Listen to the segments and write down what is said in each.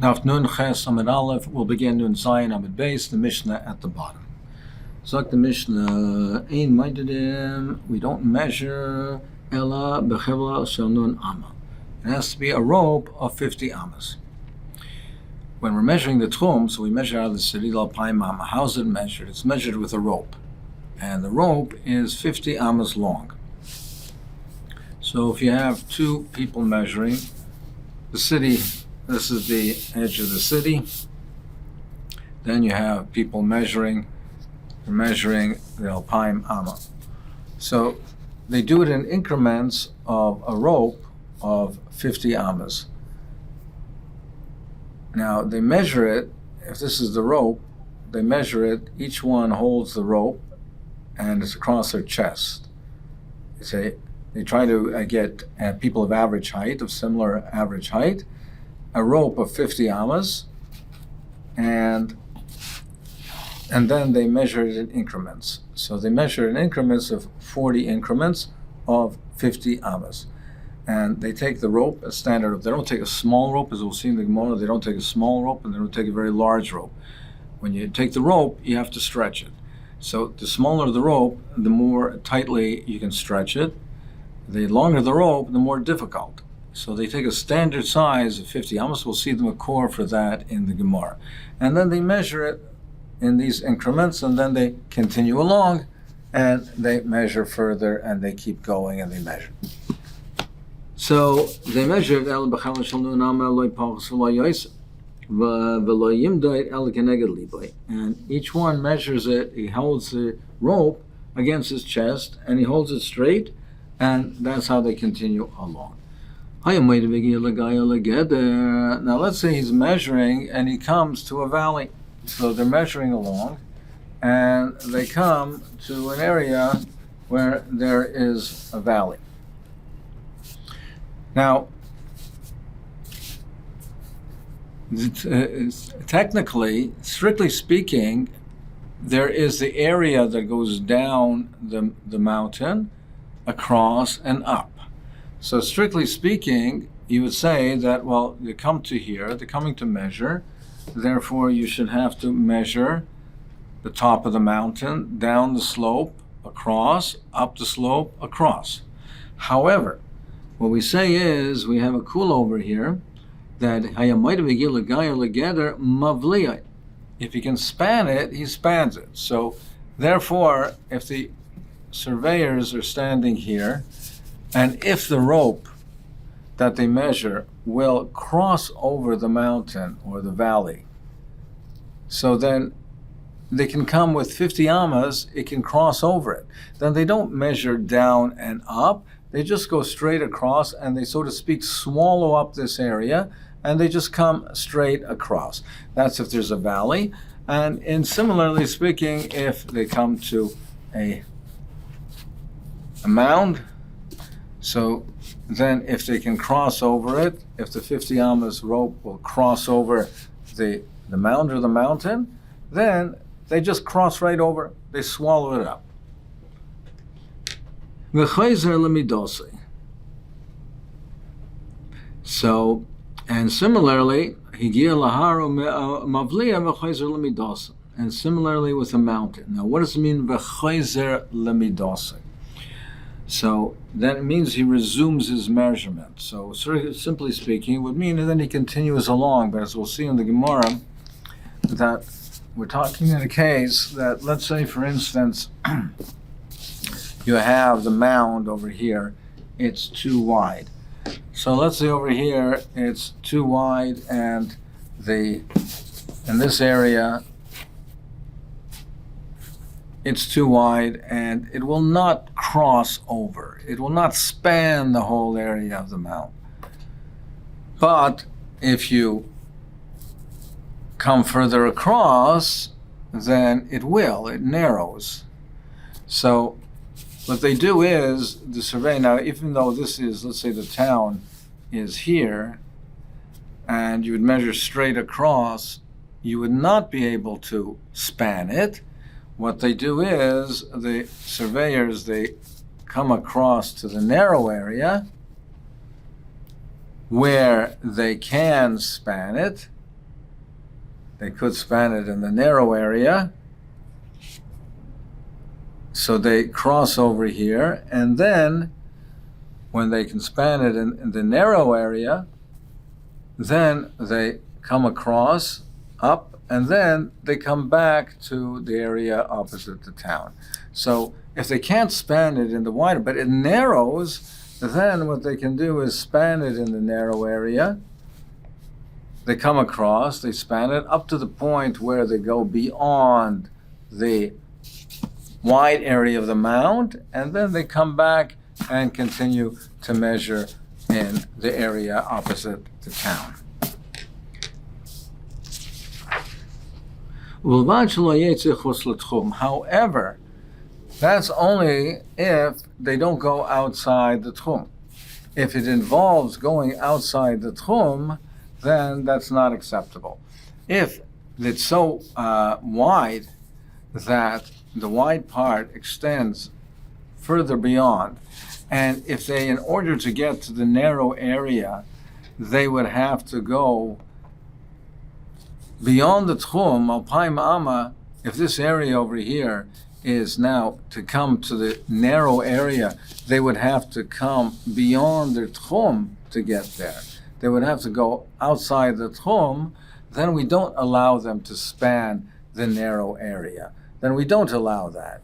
Now, if Nun Ches Amid Aleph, we'll begin Nun Zayin Amid Beis, the Mishnah at the bottom. Zok the Mishnah, Ein Maidadim, we don't measure Ella Bechevla Shel Nun Amma. It has to be a rope of 50 Ammas. When we're measuring the Tchum, so we measure out of the city, L'Alpayim Amma. How's it measured? It's measured with a rope. And the rope is 50 Ammas long. So if you have two people measuring, the city, this is the edge of the city. Then you have people measuring the Alpayim Amma. So they do it in increments of a rope of 50 Ammas. Now they measure it, if this is the rope, they measure it, each one holds the rope and it's across their chest. They try to get people of average height, of similar average height, a rope of 50 Ammas, and then they measure it in increments. So they measure in increments of 40 increments of 50 Ammas. And they take the rope, a standard rope. They don't take a small rope, as we'll see in the Gemara. They don't take a small rope, and they don't take a very large rope. When you take the rope, you have to stretch it. So the smaller the rope, the more tightly you can stretch it. The longer the rope, the more difficult. So they take a standard size of 50 Ammas. We'll see the makor for that in the Gemara. And then they measure it in these increments, and then they continue along, and they measure further, and they keep going, and they measure. So they measured and each one measures it. He holds the rope against his chest and he holds it straight, and that's how they continue along. Now let's say he's measuring and he comes to a valley. So they're measuring along and they come to an area where there is a valley. Now, technically, strictly speaking, there is the area that goes down the mountain, across, and up. So strictly speaking, you would say that, well, you come to here, they're coming to measure, therefore you should have to measure the top of the mountain, down the slope, across, up the slope, across. However, what we say is, we have a kula over here, that if he can span it, he spans it. So therefore, if the surveyors are standing here, and if the rope that they measure will cross over the mountain or the valley, so then they can come with 50 Ammas, it can cross over it. Then they don't measure down and up, they just go straight across and they, so to speak, swallow up this area and they just come straight across. That's if there's a valley. And similarly speaking, if they come to a mound, so then if they can cross over it, if the 50 Ammas rope will cross over the mound or the mountain, then they just cross right over, they swallow it up. So, and similarly, and similarly with a mountain. Now, what does it mean, v'chayzer lemidose? So, that means he resumes his measurement. So, simply speaking, it would mean that then he continues along. But as we'll see in the Gemara, that we're talking in a case that, let's say, for instance, you have the mound over here, it's too wide. So let's say over here it's too wide, and in this area it's too wide, and it will not cross over. It will not span the whole area of the mound. But if you come further across, then it narrows. So what they do is, the survey, now even though this is, let's say the town is here, and you would measure straight across, you would not be able to span it. What they do is, the surveyors, they come across to the narrow area where they can span it, they could span it in the narrow area. So they cross over here, and then when they can span it in the narrow area, then they come across, up, and then they come back to the area opposite the town. So if they can't span it in the wider, but it narrows, then what they can do is span it in the narrow area. They come across, they span it up to the point where they go beyond the wide area of the mound, and then they come back and continue to measure in the area opposite the town. However, that's only if they don't go outside the tchum. If it involves going outside the tchum, then that's not acceptable. If it's so wide that the wide part extends further beyond, and if they, in order to get to the narrow area, they would have to go beyond the tchum, alpayim amma, if this area over here is now to come to the narrow area, they would have to come beyond their tchum to get there. They would have to go outside the tchum, then we don't allow them to span the narrow area. Then we don't allow that.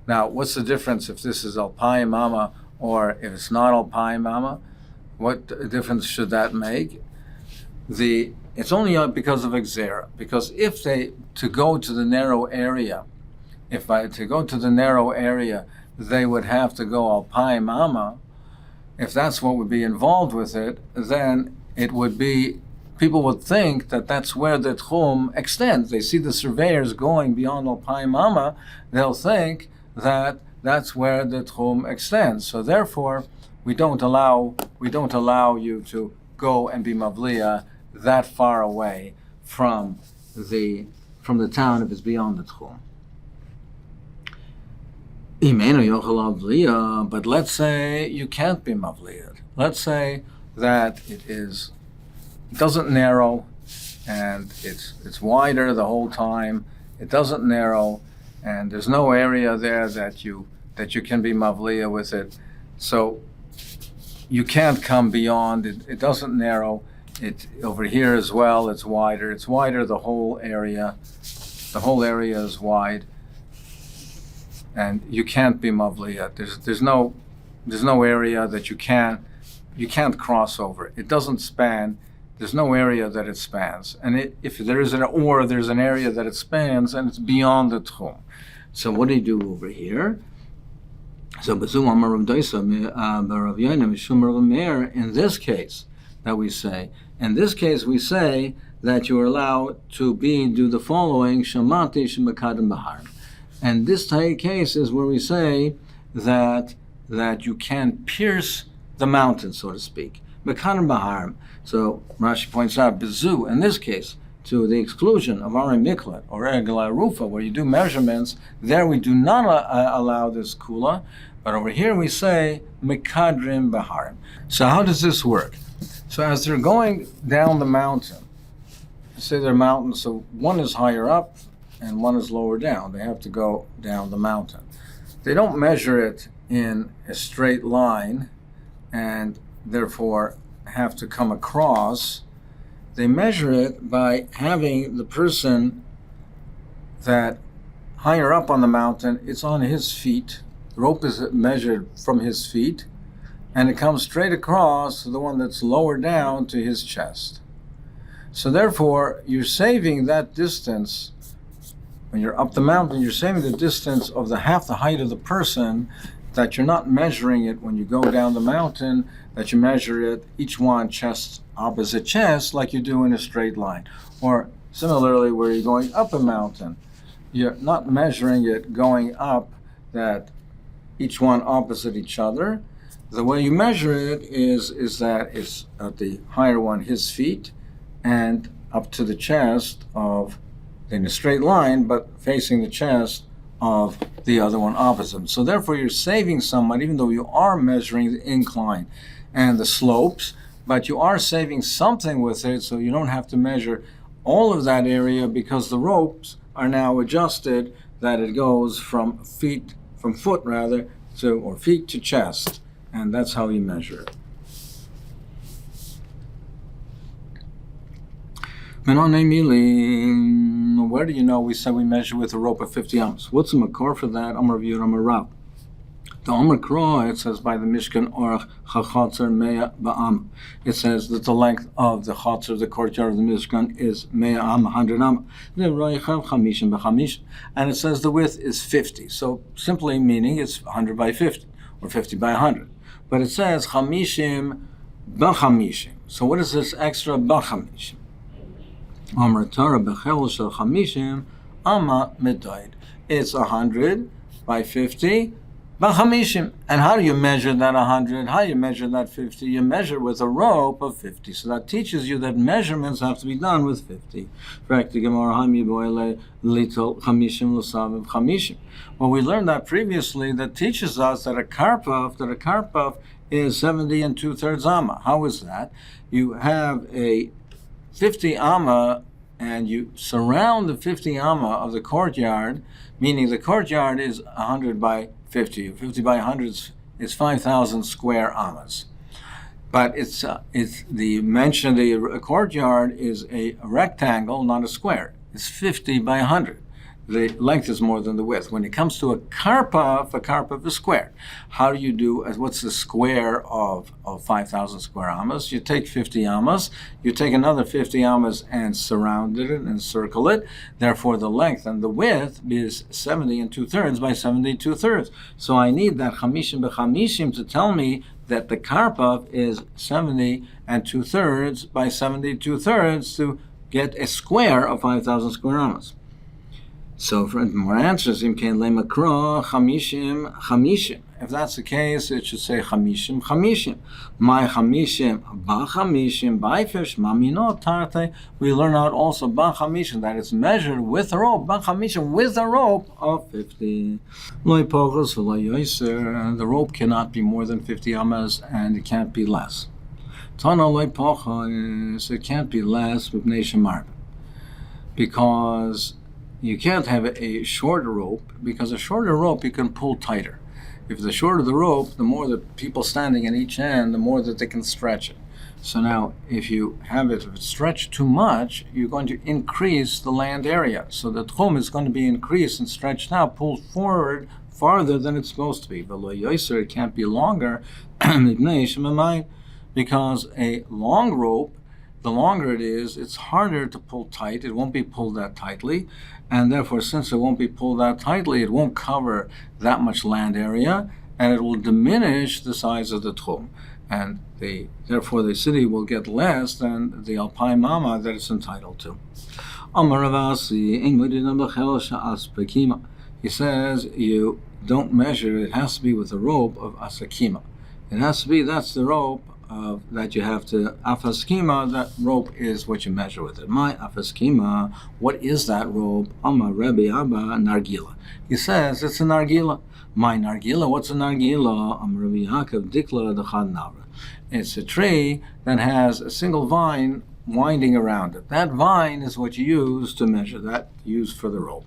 Now, what's the difference if this is alpayim amma or if it's not alpayim amma? What difference should that make? It's only because of exera. Because if they, to go to the narrow area, to go to the narrow area, they would have to go alpayim amma. If that's what would be involved with it, then it would be, people would think that that's where the tchum extends. They see the surveyors going beyond alpayim amma, they'll think that that's where the tchum extends. So therefore, we don't allow you to go and be mavliya that far away from the town if it's beyond the tchum. But let's say you can't be mavliyah. Let's say that it doesn't narrow, and it's wider the whole time. It doesn't narrow, and there's no area there that you can be mavliyah with it. So you can't come beyond it. It doesn't narrow. It over here as well. It's wider. It's wider the whole area. The whole area is wide, and you can't be mavliyah. There's no area that you can't cross over. It doesn't span. There's no area that it spans. And if there is there's an area that it spans, and it's beyond the tchum. So what do you do over here? So in this case we say that you are allowed to do the following, shamati shemakadim bahar. And this case is where we say that you can pierce the mountain, so to speak. Makadim bahar. So Rashi points out, bezu, in this case, to the exclusion of Ari Miklat or Egla Rufa, where you do measurements, there we do not allow this kula, but over here we say Mikadrim Baharim. So how does this work? So as they're going down the mountain, say they're mountains, so one is higher up and one is lower down. They have to go down the mountain. They don't measure it in a straight line and therefore have to come across. They measure it by having the person that higher up on the mountain, it's on his feet. The rope is measured from his feet, and it comes straight across to the one that's lower down to his chest. So therefore, you're saving that distance. When you're up the mountain, you're saving the distance of half the height of the person, that you're not measuring it when you go down the mountain, that you measure it, each one chest opposite chest, like you do in a straight line. Or similarly, where you're going up a mountain, you're not measuring it going up, that each one opposite each other. The way you measure it is that it's at the higher one, his feet, and up to the chest of, in a straight line, but facing the chest of the other one opposite. So therefore you're saving somewhat, even though you are measuring the incline and the slopes, but you are saving something with it, so you don't have to measure all of that area because the ropes are now adjusted that it goes from feet to chest, and that's how you measure it. Where do you know we said we measure with a rope of 50 amos? What's the makor for that? Amar V'yur Amar Rav. The Amar Kro, it says by the Mishkan Orach Chachatzer Mea Ba'am. It says that the length of the Chatzer, the courtyard of the Mishkan, is Mea Am, 100 Am. And it says the width is 50. So simply meaning it's 100 by 50, or 50 by 100. But it says Chamishim B'Chamishim. So what is this extra B'Chamishim? Amar Torah B'Chel Shel Chamishim Ama Midoid. It's 100 by 50 B'Chamishim. And how do you measure that 100? How do you measure that 50? You measure with a rope of 50. So that teaches you that measurements have to be done with 50. Well, we learned that previously. That teaches us that a karpov is 70 and 2/3 amma. How is that? You have a 50 amma, and you surround the 50 amma of the courtyard, meaning the courtyard is 100 by 50. 50 by 100 is 5,000 square ammas. But it's the courtyard is a rectangle, not a square. It's 50 by 100. The length is more than the width. When it comes to a karpov is square. How do you do, what's the square of 5,000 square ammas? You take 50 ammas, you take another 50 ammas and surround it and circle it. Therefore, the length and the width is 70 and 2/3 by 70 2/3. So I need that chamishim b'chamishim to tell me that the karpov is 70 and 2/3 by 70 2/3 to get a square of 5,000 square ammas. So for more answers, chamishim. If that's the case, it should say chamishim. My chamishim, b'chamishim, b'fish, maminot tarte. We learn out also b'chamishim that it's measured with a rope. B'chamishim with a rope of 50. The rope cannot be more than 50 ammas, and it can't be less. It can't be less with neshemar, because you can't have a shorter rope, because a shorter rope you can pull tighter. If the shorter the rope, the more the people standing at each end, the more that they can stretch it. So now, if it's stretched too much, you're going to increase the land area. So the tchum is going to be increased and stretched out, pulled forward farther than it's supposed to be. It can't be longer, because a long rope, the longer it is, it's harder to pull tight. It won't be pulled that tightly. And therefore, since it won't be pulled that tightly, it won't cover that much land area, and it will diminish the size of the tchum. And therefore, the city will get less than the alpine mama that it's entitled to. He says you don't measure, it has to be with a rope of asakima. It has to be, that's the rope that you have to afaskima. That rope is what you measure with it. My afaskima, what is that rope? Amma Rebbe Abba nargila. He says it's a nargila. My nargila, what's a nargila? Amma Rebbe Yaakov Dikla Dechad Navra. It's a tree that has a single vine winding around it. That vine is what you use to measure that, used for the rope.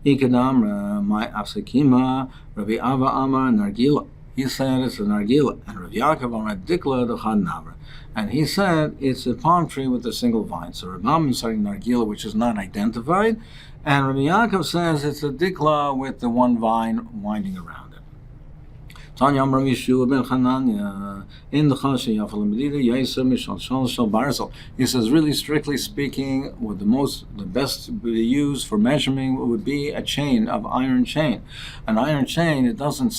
Ikadamra, my afsakima, Rebbe Abba Amma nargila. He said it's a nargila, and Rav Yaakov Amar Dikla Dechad Navra, and he said it's a palm tree with a single vine. So Rav Am is saying nargila, which is not identified, and Rav Yaakov says it's a dikla with the one vine winding around it. Tanya Amar Yeshua ben Chananya in the Chashi Yafal Medida Yaisa Mishal Shal Shal Barzal. He says, really strictly speaking, what the best to use for measuring would be a chain of iron chain. An iron chain, it doesn't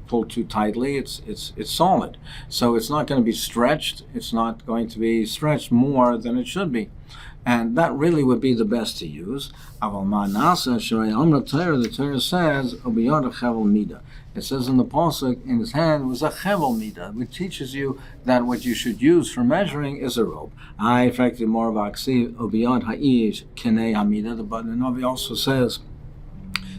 pull too tightly. It's solid, so it's not going to be stretched. It's not going to be stretched more than it should be. And that really would be the best to use. The Torah says, it says in the pasuk, in his hand was a chevel midah, which teaches you that what you should use for measuring is a rope. The Navi also says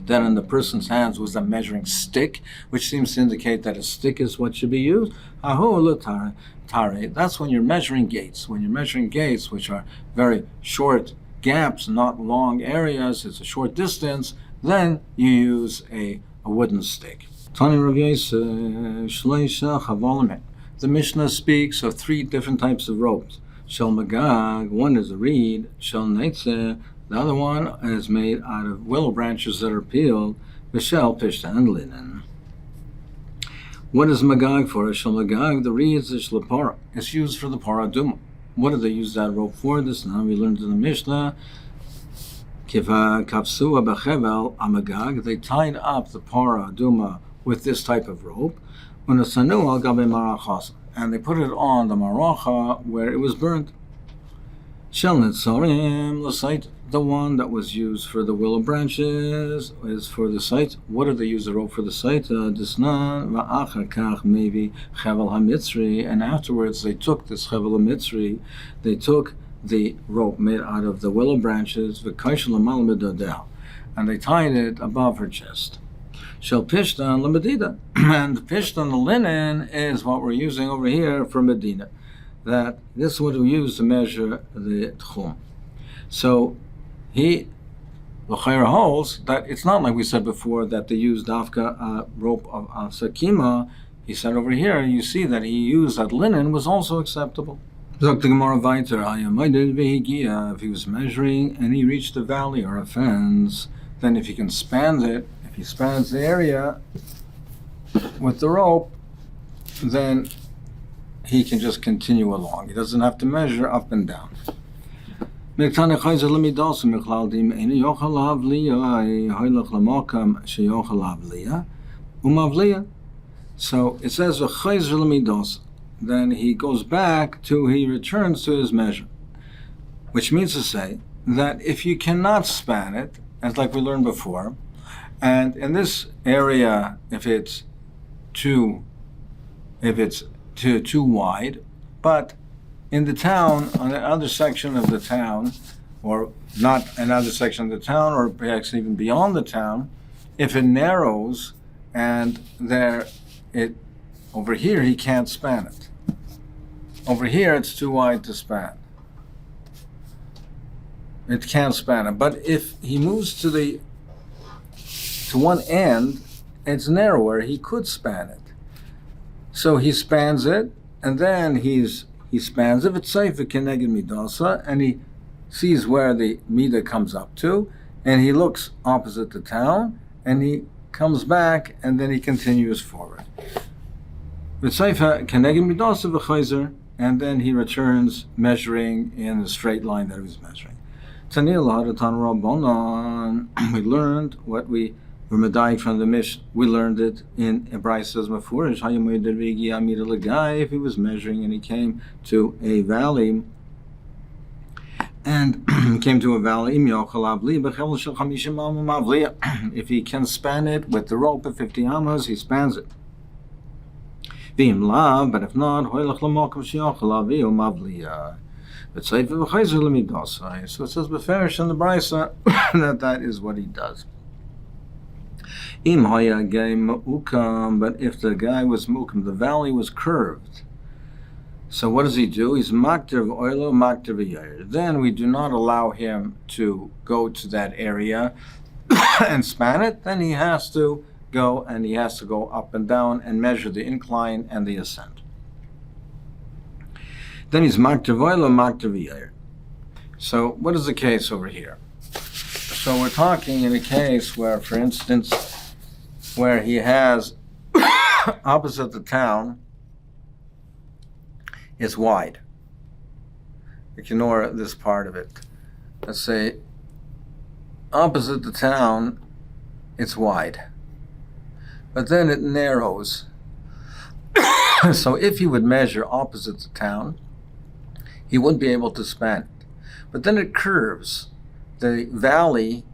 that in the person's hands was a measuring stick, which seems to indicate that a stick is what should be used. That's when you're measuring gates. When you're measuring gates, which are very short gaps, not long areas, it's a short distance, then you use a wooden stick. The Mishnah speaks of 3 different types of ropes. Shel Magag, one is a reed. Shel Neitzeh, the other one is made out of willow branches that are peeled. V'shel Pishta and linen. What is Magag for? Shel Magag, the reed is Shlapara. It's used for the Paraduma. What do they use that rope for? This now we learned in the Mishnah. Kiva Kapsua Bechevel Amagag, they tied up the Paraduma with this type of rope. And they put it on the maracha where it was burnt. Shel Nitzarim L'sait, the one that was used for the willow branches is for the site. What did they use the rope for the site? Disnan va'achar kach maybe chevel hamitzri, and afterwards they took this chevel hamitzri, they took the rope made out of the willow branches, v'kaishel amal medadeh, and they tied it above her chest. Shel pishtan lemedida, and the pishtan, the linen, is what we're using over here for Medina. That this is what we use to measure the tchum. So he, l'chayra, holds that it's not like we said before that they used dafka rope of sakima. He said over here, you see that he used that linen was also acceptable. If he was measuring and he reached a valley or a fence, then if he can span it, if he spans the area with the rope, then he can just continue along. He doesn't have to measure up and down. So it says, then he goes back to, he returns to his measure. Which means to say that if you cannot span it, as like we learned before, and in this area, if it's too wide, but in the town, on another section of the town, or not another section of the town, or perhaps even beyond the town, if it narrows and over here he can't span it. Over here it's too wide to span. It can't span it. But if he moves to one end, it's narrower, he could span it. So he spans it, and then he spans it, v'tzayfa keneged midasa, and he sees where the midah comes up to, and he looks opposite the town, and he comes back, and then he continues forward. V'tzayfa keneged midasa v'chayzer, and then he returns measuring in the straight line that he was measuring. We learned what we were medayik from the Mishnah. We learned it in Braysos Mefurish. If he was measuring and he came to a valley, if he can span it with the rope of 50 amas, he spans it. But if not, so it says beferish in the Brayso that is what he does. But if the guy was mukum, the valley was curved. So what does he do? He's makter v'oilo, makter v'yair. Then we do not allow him to go to that area and span it. Then he has to go, and he has to go up and down and measure the incline and the ascent. Then he's makter v'oilo, makter v'yair. So what is the case over here? So we're talking in a case where, for instance, where he has opposite the town, it's wide. Ignore this part of it. Let's say opposite the town, it's wide. But then it narrows. So if he would measure opposite the town, he wouldn't be able to span it. But then it curves. The valley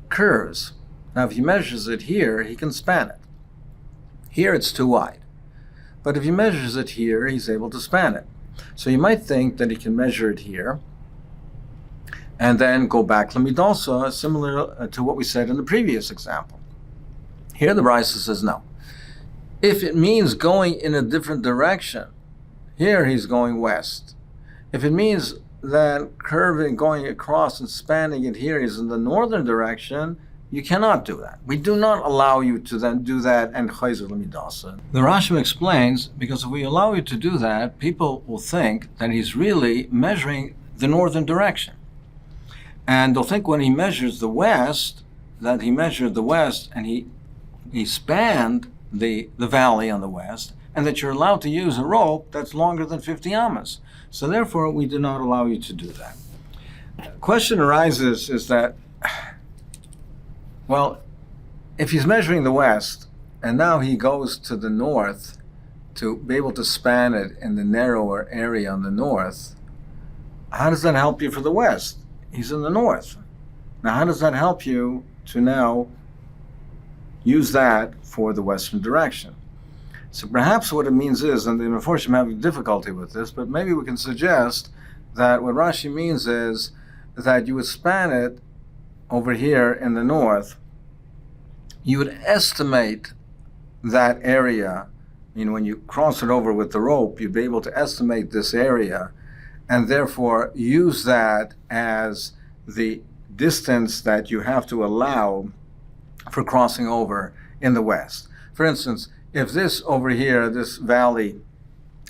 curves. Now if he measures it here, he can span it. Here it's too wide. But if he measures it here, he's able to span it. So you might think that he can measure it here and then go back lemidalsa, similar to what we said in the previous example. Here the Brayso says no. If it means going in a different direction, here he's going west. If it means then curving, going across and spanning it here is in the northern direction, you cannot do that. We do not allow you to then do that and chayzer l'midasa. The Rashi explains, because if we allow you to do that, people will think that he's really measuring the northern direction. And they'll think when he measures the west, that he measured the west and he spanned the valley on the west, and that you're allowed to use a rope that's longer than 50 amas. So therefore, we do not allow you to do that. The question arises is that, well, if he's measuring the west, and now he goes to the north to be able to span it in the narrower area on the north, how does that help you for the west? He's in the north. Now, how does that help you to now use that for the western direction? So perhaps what it means is, and the Meforshim I'm having difficulty with this, but maybe we can suggest that what Rashi means is that you would span it over here in the north. You would estimate that area. When you cross it over with the rope, you'd be able to estimate this area and therefore use that as the distance that you have to allow for crossing over in the west. For instance, if this over here, this valley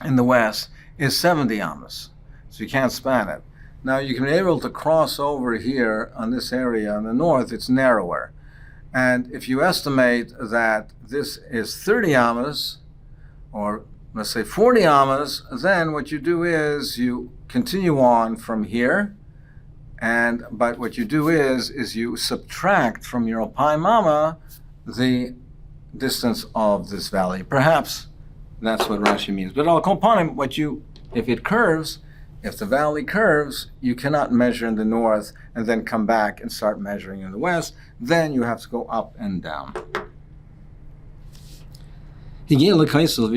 in the west, is 70 amas, so you can't span it. Now you can be able to cross over here on this area on the north, it's narrower. And if you estimate that this is 30 amas, or let's say 40 amas, then what you do is you continue on from here, but what you do is you subtract from your alpine amma the distance of this valley. Perhaps that's what Rashi means. But al kol panim, if it curves, if the valley curves, you cannot measure in the north and then come back and start measuring in the west. Then you have to go up and down. If he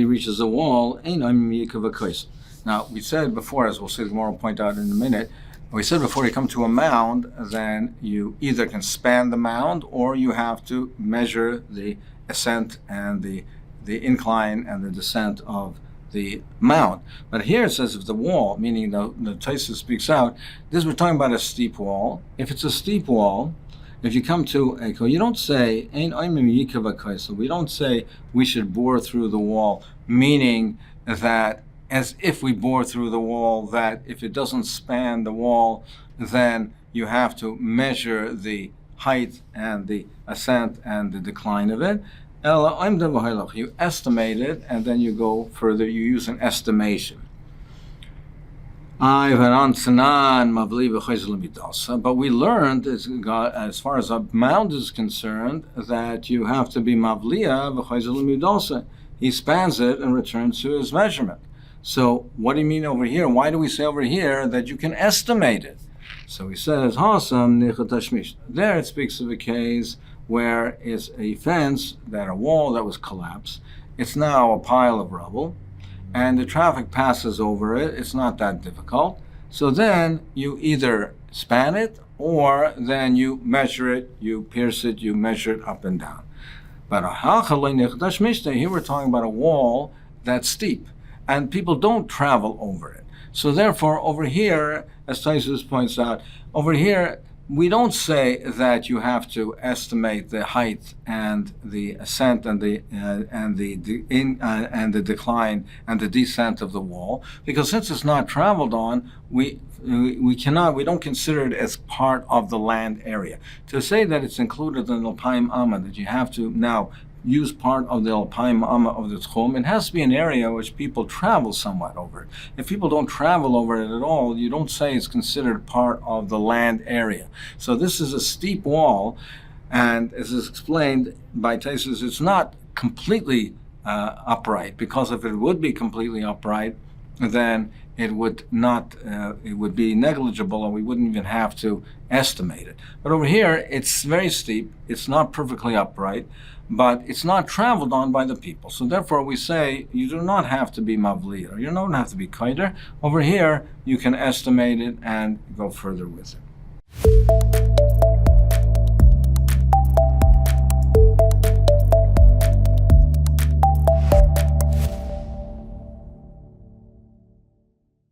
reaches a wall, now we said before, as we'll see, the Gemara will point out in a minute, we said before you come to a mound, then you either can span the mound or you have to measure the ascent and the incline and the descent of the mound. But here it says if the wall, meaning the Taisa speaks out, we're talking about a steep wall. If it's a steep wall, if you come to a, you don't say, we don't say we should bore through the wall, meaning that as if we bore through the wall, that if it doesn't span the wall, then you have to measure the height and the ascent and the decline of it. You estimate it, and then you go further, you use an estimation. But we learned, as far as a mound is concerned, that you have to be mavliya v'chayzer l'midosa. He spans it and returns to his measurement. So what do you mean over here? Why do we say over here that you can estimate it? So he says, there it speaks of a case where it's a fence, a wall that was collapsed. It's now a pile of rubble, and the traffic passes over it. It's not that difficult. So then you either span it, or then you measure it, you pierce it, you measure it up and down. But here we're talking about a wall that's steep, and people don't travel over it. So therefore, over here, as Taisus points out, over here, we don't say that you have to estimate the height and the ascent and the decline and the descent of the wall, because since it's not traveled on, we don't consider it as part of the land area. To say that it's included in the Alpine Amma, that you have to now use part of the Alpine Amma of the Tchum, it has to be an area which people travel somewhat over it. If people don't travel over it at all, you don't say it's considered part of the land area. So this is a steep wall, and as is explained by Taisus, it's not completely upright, because if it would be completely upright, then it would not. It would be negligible, and we wouldn't even have to estimate it. But over here, it's very steep. It's not perfectly upright, but it's not traveled on by the people. So therefore, we say you do not have to be mavli, or you don't have to be kaider. Over here, you can estimate it and go further with it.